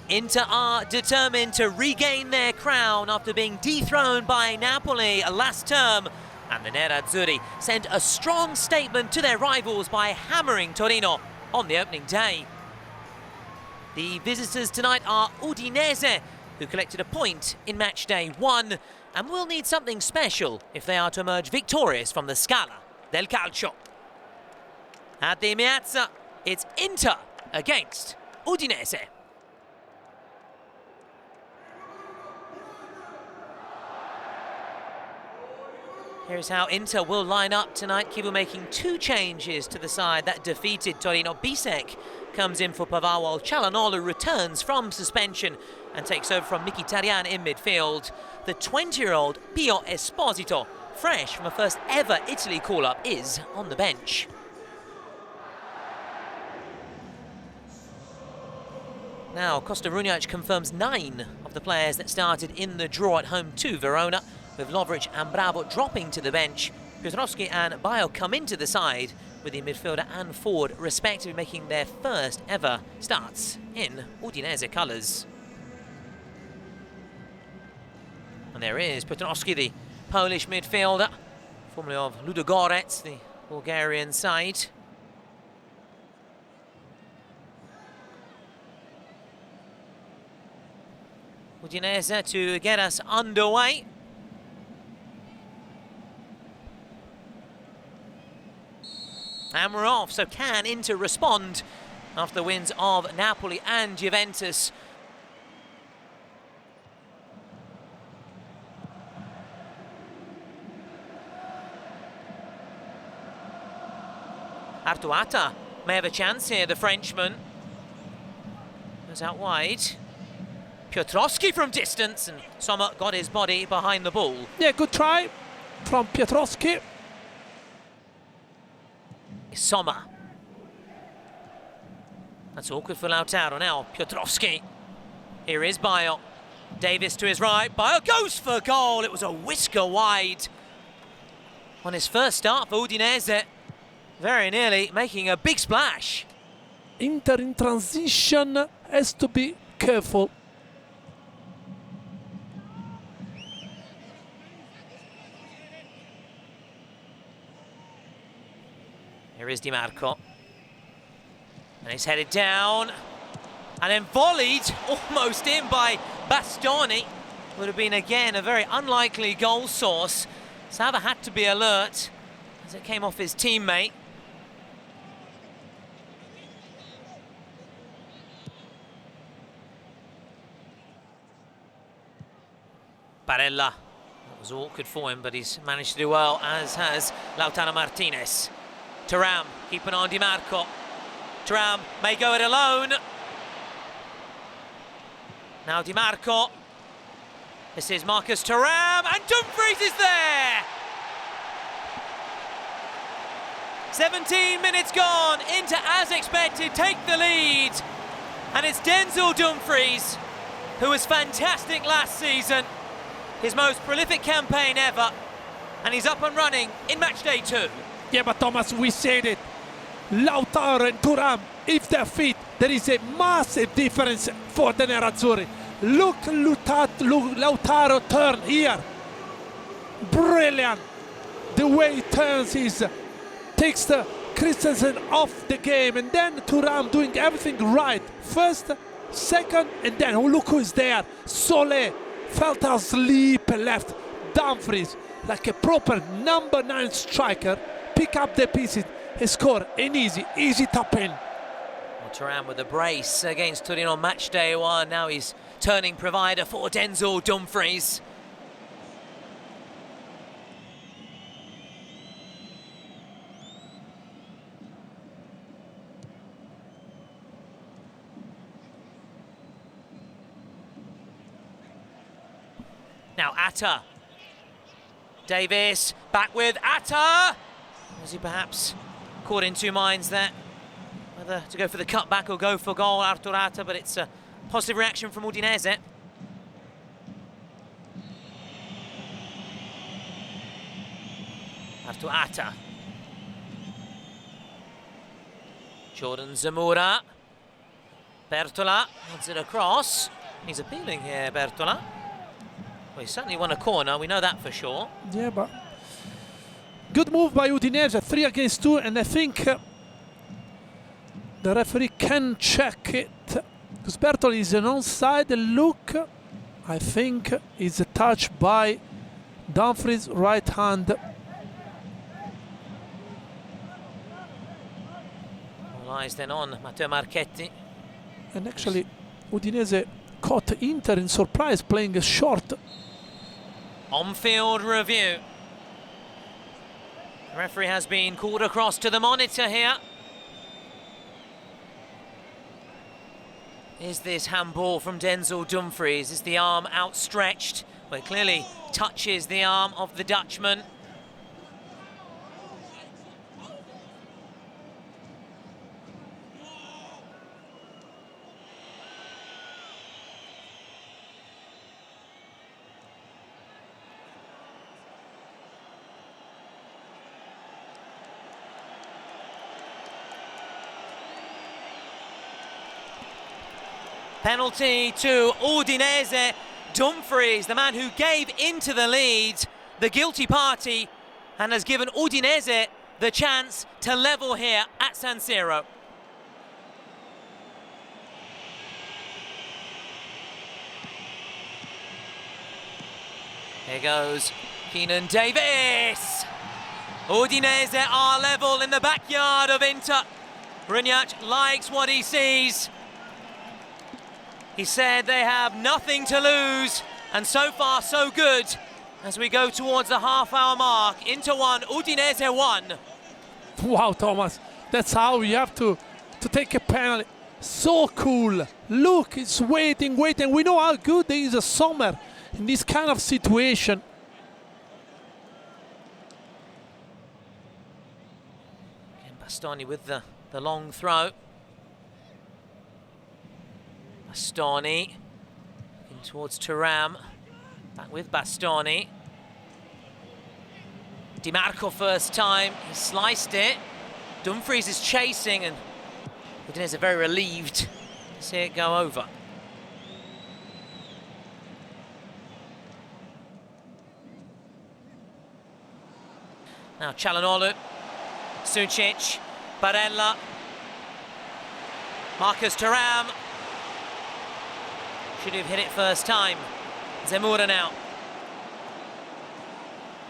Inter are determined to regain their crown after being dethroned by Napoli last term. And the Nerazzurri sent a strong statement to their rivals by hammering Torino on the opening day. The visitors tonight are Udinese, who collected a point in match day 1 and will need something special if they are to emerge victorious from the Scala del Calcio. At the Meazza, it's Inter against Udinese. Here's how Inter will line up tonight. Kivu making 2 changes to the side that defeated Torino. Bisek comes in for Pavard, while Çalhanoğlu returns from suspension and takes over from Mkhitaryan in midfield. The 20-year-old Pio Esposito, fresh from a first ever Italy call-up, is on the bench. Now, Costa Runjac confirms 9 of the players that started in the draw at home to Verona, with Lovric and Bravo dropping to the bench. Piotrowski and Bayo come into the side, with the midfielder and forward respectively making their first ever starts in Udinese colours. And there is Piotrowski, the Polish midfielder, formerly of Ludogorets, the Bulgarian side. Udinese to get us underway. And we're off, so can Inter respond after the wins of Napoli and Juventus? Atta may have a chance here, the Frenchman. Goes out wide. Piotrowski from distance, and Sommer got his body behind the ball. Yeah, good try from Piotrowski. Sommer. That's awkward for Lautaro now. Piotrowski. Here is Bayo. Davis to his right. Bayo goes for goal. It was a whisker wide. On his first start for Udinese, very nearly making a big splash. Inter in transition has to be careful. Here is Di Marco. And he's headed down. And then volleyed, almost in by Bastoni. Would have been, again, a very unlikely goal source. Sava had to be alert as it came off his teammate. Barella. That was awkward for him, but he's managed to do well, as has Lautaro Martinez. Thuram keeping on Di Marco. Thuram may go it alone. Now Di Marco. This is Marcus Thuram, and Dumfries is there! 17 minutes gone. Inter, as expected, take the lead. And it's Denzel Dumfries, who was fantastic last season. His most prolific campaign ever. And he's up and running in match day 2. Yeah, but Thomas, we said it. Lautaro and Thuram, if they're fit, there is a massive difference for the Nerazzurri. Look Lautaro turn here. Brilliant. The way he turns takes the Christensen off the game, and then Thuram doing everything right. First, second, and then look who is there. Sulle felt asleep and left. Dumfries, like a proper number 9 striker, pick up the pieces and score an easy tap in. Well, Thuram with a brace against Torino on match day 1. Now he's turning provider for Denzel Dumfries. Now Atta. Davis back with Atta. Was he perhaps caught in two minds there? Whether to go for the cutback or go for goal, Artur Atta, but it's a positive reaction from Udinese. Artur Atta. Jordan Zamora. Bertola wants it across. He's appealing here, Bertola. Well, he certainly won a corner, we know that for sure. Yeah, but good move by Udinese, 3 against 2, and I think the referee can check it. Because Bertola is an onside. Look, I think is a touch by Dumfries' right hand. All eyes then on Matteo Marchetti. And actually, Udinese caught Inter in surprise, playing a short. On-field review. The referee has been called across to the monitor here. Is this handball from Denzel Dumfries? Is the arm outstretched? Well, it clearly touches the arm of the Dutchman. Penalty to Udinese. Dumfries, the man who gave into the lead, the guilty party, and has given Udinese the chance to level here at San Siro. Here goes Keenan Davis. Udinese are level in the backyard of Inter. Brignac likes what he sees. He said they have nothing to lose, and so far so good as we go towards the half-hour mark. Inter 1, Udinese 1. Wow, Thomas, that's how you have to take a penalty. So cool. Look, it's waiting. We know how good there is a Sommer in this kind of situation. Again, Bastoni with the long throw. Bastoni looking towards Thuram, back with Bastoni. Di Marco first time, he sliced it. Dumfries is chasing, and Udinese are very relieved to see it go over. Now Çalhanoğlu, Sucic, Barella, Marcus Thuram. Should have hit it first time. Zemura now.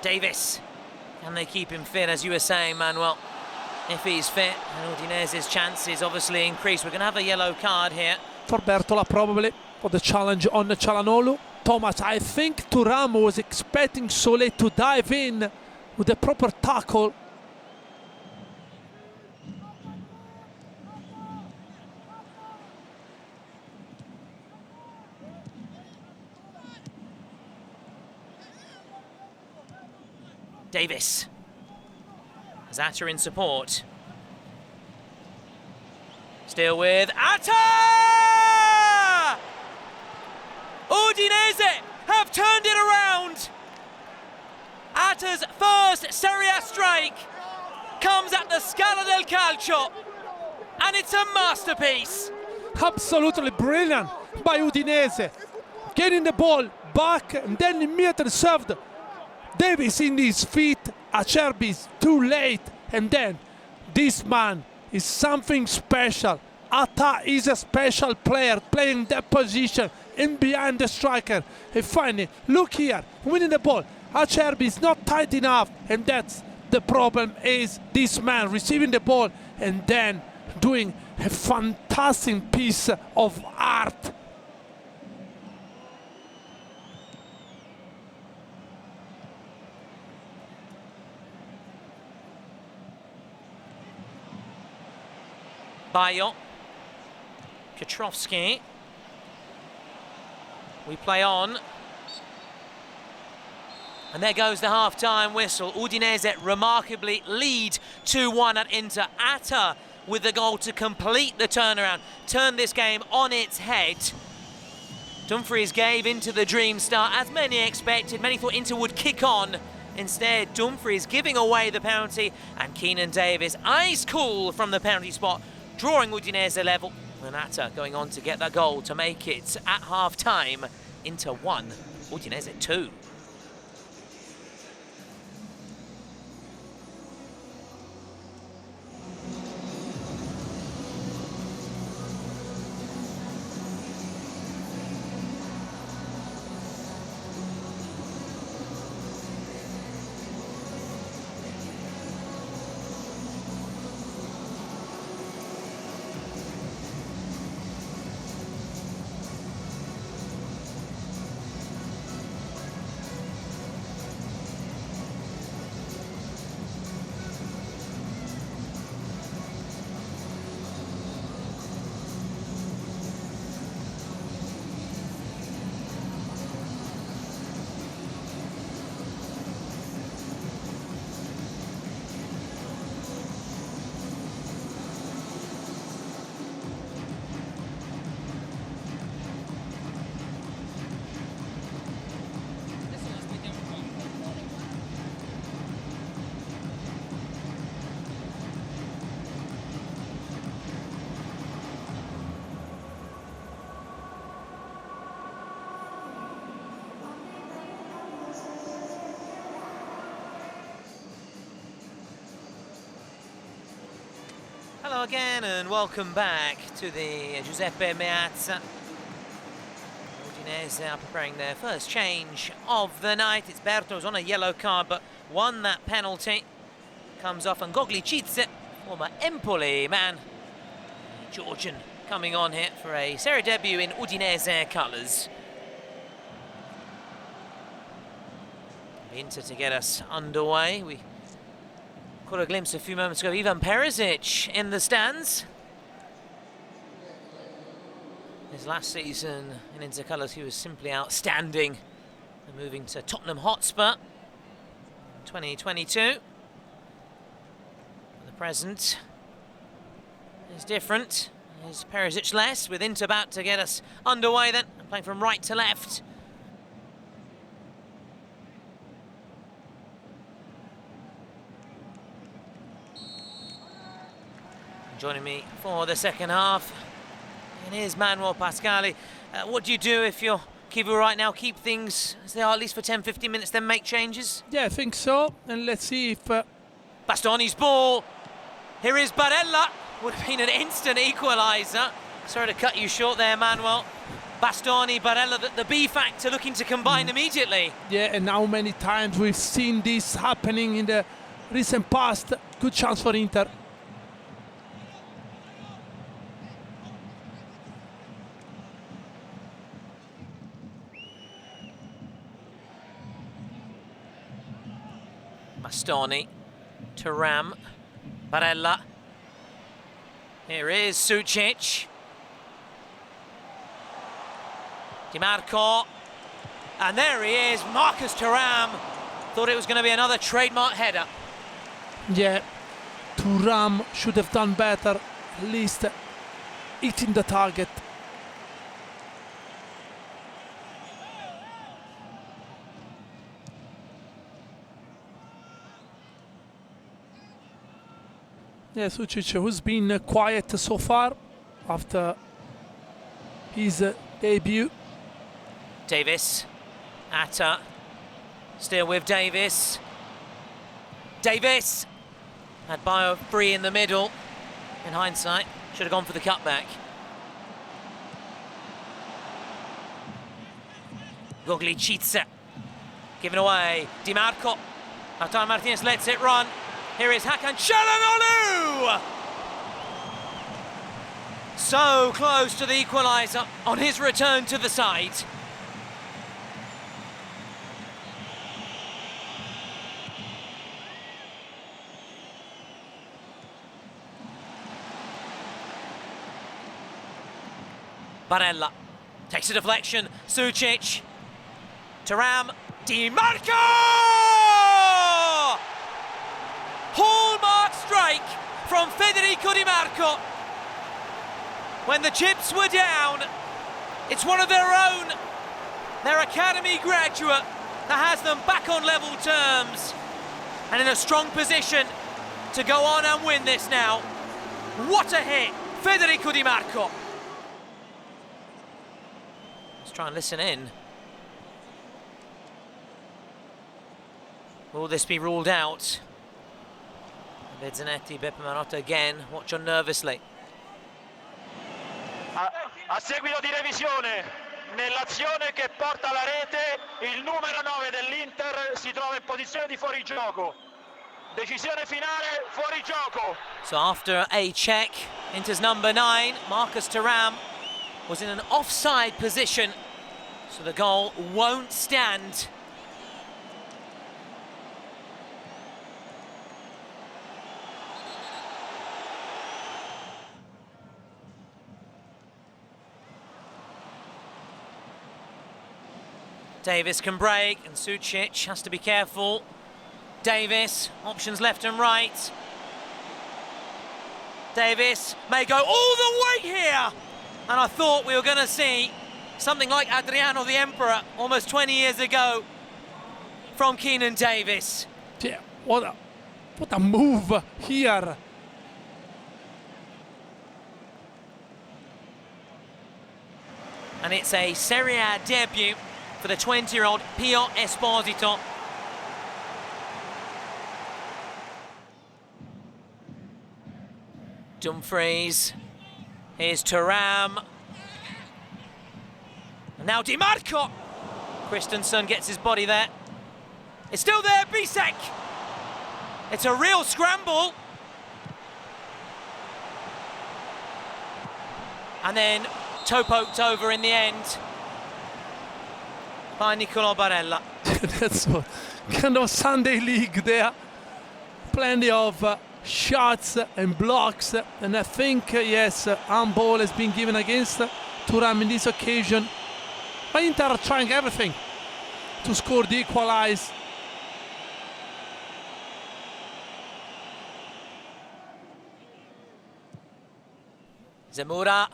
Davis. Can they keep him fit, as you were saying, Manuel? If he's fit, and Udinese's chances obviously increase. We're going to have a yellow card here. For Bertola, probably, for the challenge on Çalhanoğlu. Thomas, I think Thuram was expecting Sole to dive in with the proper tackle. Davis. Has Atta in support. Still with Atta! Udinese have turned it around. Atta's first Serie A strike comes at the Scala del Calcio, and it's a masterpiece. Absolutely brilliant by Udinese. Getting the ball back and then immediately served. Davis in his feet, Acerbi is too late, and then this man is something special. Atta is a special player, playing that position in behind the striker. And finally, look here, winning the ball. Acerbi is not tight enough, and that's the problem, is this man receiving the ball and then doing a fantastic piece of art. Bayo, Piotrowski. We play on. And there goes the half-time whistle. Udinese remarkably lead 2-1 at Inter. Atta with the goal to complete the turnaround, turn this game on its head. Dumfries gave into the dream start, as many expected. Many thought Inter would kick on. Instead, Dumfries giving away the penalty, and Keenan Davis, ice cool from the penalty spot, drawing Udinese level. And Atta going on to get the goal to make it at half-time. Inter 1, Udinese 2. Hello again and welcome back to the Giuseppe Meazza. Udinese are preparing their first change of the night. It's Berto's on a yellow card but won that penalty. Comes off and Gogličice, former Empoli man. Georgian coming on here for a Serie A debut in Udinese colours. Inter to get us underway. We caught a glimpse a few moments ago. Ivan Perisic in the stands. His last season in Inter colours, he was simply outstanding. And moving to Tottenham Hotspur in 2022. The present is different. Is Perisic less, with Inter about to get us underway then, playing from right to left. Joining me for the second half, and here's Manuel Pascali. What do you do if you're Kivu right now? Keep things as they are at least for 10-15 minutes, then make changes? Yeah, I think so. And let's see if... Bastoni's ball. Here is Barella. Would have been an instant equaliser. Sorry to cut you short there, Manuel. Bastoni, Barella, the B factor looking to combine immediately. Yeah, and how many times we've seen this happening in the recent past. Good chance for Inter. Bastoni to Ram, Barella. Here is Sucic. Di Marco. And there he is, Marcus Thuram. Thought it was going to be another trademark header. Yeah, Thuram should have done better, at least hitting the target. Yeah, Sucic, who's been quiet so far after his debut. Davis, Atta, still with Davis. Davis had Bio free in the middle. In hindsight, should have gone for the cutback. Gogličice, given away. Di Marco. Lautaro Martinez lets it run. Here is Hakan Çalhanoğlu! So close to the equaliser on his return to the side. Barella takes a deflection. Sucic to Ram. Di Marco! Hallmark strike from Federico Di Marco. When the chips were down, it's one of their own, their academy graduate, that has them back on level terms and in a strong position to go on and win this now. What a hit, Federico Di Marco. try and listen in. Will this be ruled out? Bezzanetti, Beppe Marotta again, watch on nervously. A seguito di revisione, nell'azione che porta alla rete, il numero 9 dell'Inter si trova in posizione di fuorigioco. Decisione finale, fuorigioco. So after a check, Inter's number 9, Marcus Thuram, was in an offside position, so the goal won't stand. Davis can break, and Sucic has to be careful. Davis, options left and right. Davis may go all the way here. And I thought we were going to see something like Adriano the Emperor almost 20 years ago from Keenan Davis. Yeah, what a move here. And it's a Serie A debut for the 20-year-old Pio Esposito. Dumfries, here's Thuram. And now Di Marco. Christensen gets his body there. It's still there, Bisek. It's a real scramble. And then toe-poked over in the end by Nicolò Barella. That's what kind of Sunday league there. Plenty of shots and blocks, and I think yes, handball has been given against Thuram in this occasion. But Inter are trying everything to score the equalize. Zamora.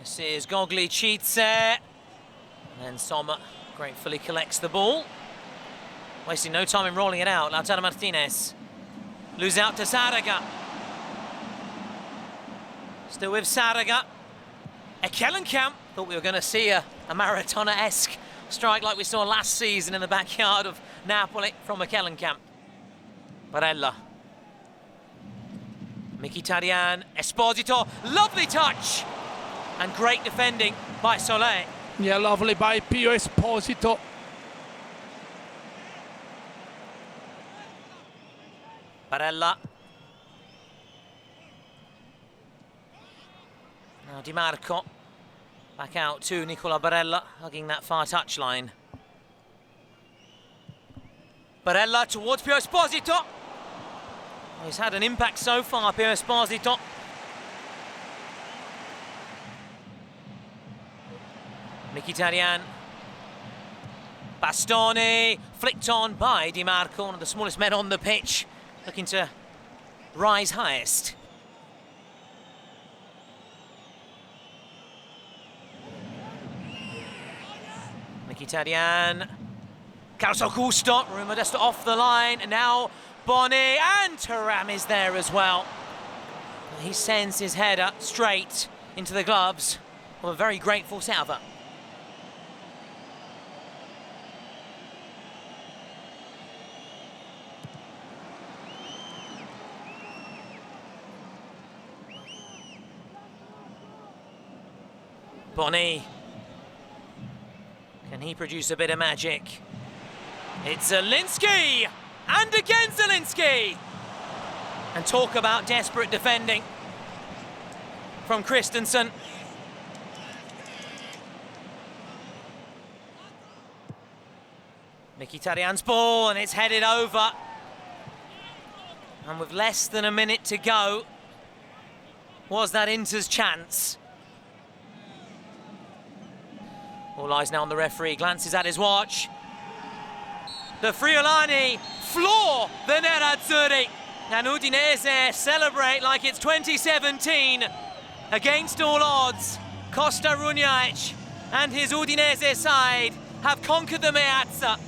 This is Gogli Cice. And then Sommer gratefully collects the ball. Wasting no time in rolling it out. Lautaro Martinez. Lose out to Saraga. Still with Saraga. Ekelenkamp. Thought we were going to see a Maradona-esque strike like we saw last season in the backyard of Napoli from Ekelenkamp. Barella. Mkhitaryan. Esposito. Lovely touch. And great defending by Sulle. Yeah, lovely by Pio Esposito. Barella. Now Di Marco. Back out to Nicola Barella, hugging that far touchline. Barella towards Pio Esposito. Well, he's had an impact so far, Pio Esposito. Mkhitaryan. Bastoni, flicked on by Di Marco, one of the smallest men on the pitch, looking to rise highest. Mkhitaryan. Carlos Augusto, Rui Modesto off the line, and now Boni, and Thuram is there as well. He sends his header straight into the gloves of a very grateful Salva. Boni. Can he produce a bit of magic? It's Zielinski! And again Zielinski! And talk about desperate defending from Christensen. Mkhitaryan's ball, and it's headed over. And with less than a minute to go, was that Inter's chance? All eyes now on the referee, glances at his watch. The Friulani floor the Nerazzurri. And Udinese celebrate like it's 2017. Against all odds, Costa Runjaic and his Udinese side have conquered the Meazza.